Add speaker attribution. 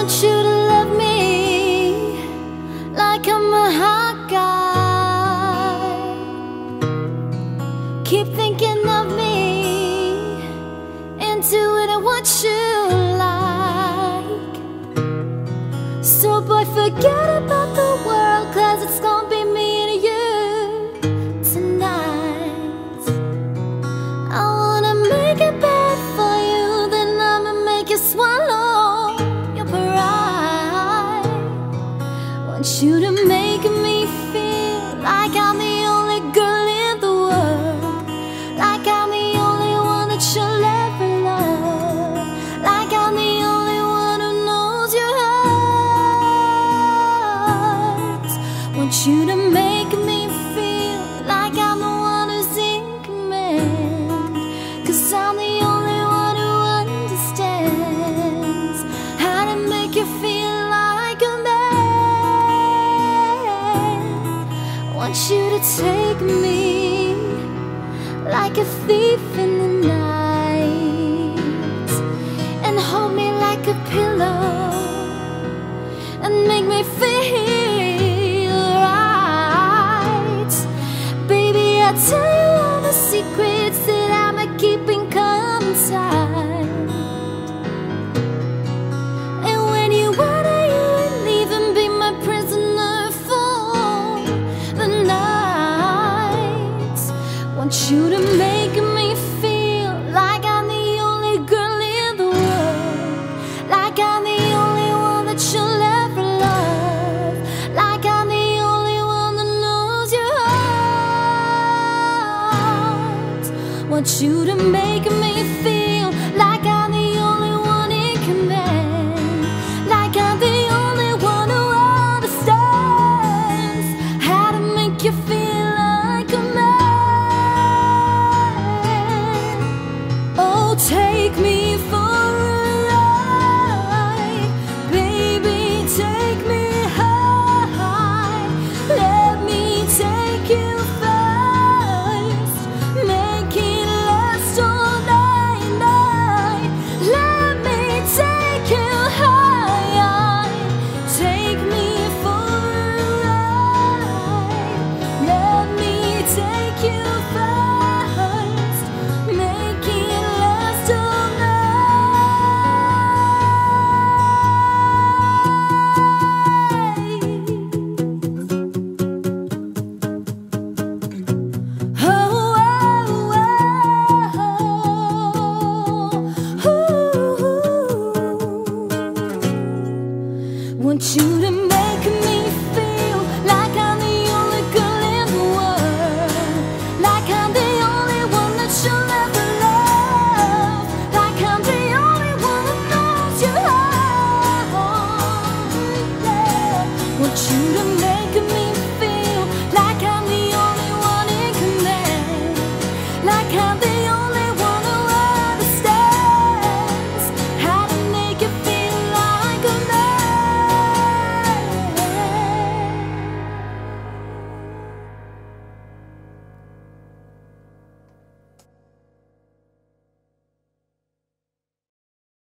Speaker 1: want you to love me like I'm a hot guy. Keep thinking of me, into it and what you like. So boy, forget about the world, 'cause it's gonna be me and you tonight. I wanna make it bad for you, then I'ma make you swallow your pride. Want you to make me feel like I'm the only girl in the world, like I'm the only one that you'll ever love, like I'm the only one who knows your heart. Want you to make me feel like I'm the one who's in command, 'cause I'm the only one who understands how to make you feel like a man. Want you to take me like a thief in the night, and hold me like a pillow, and make me feel right. Baby, I'll tell you all the secrets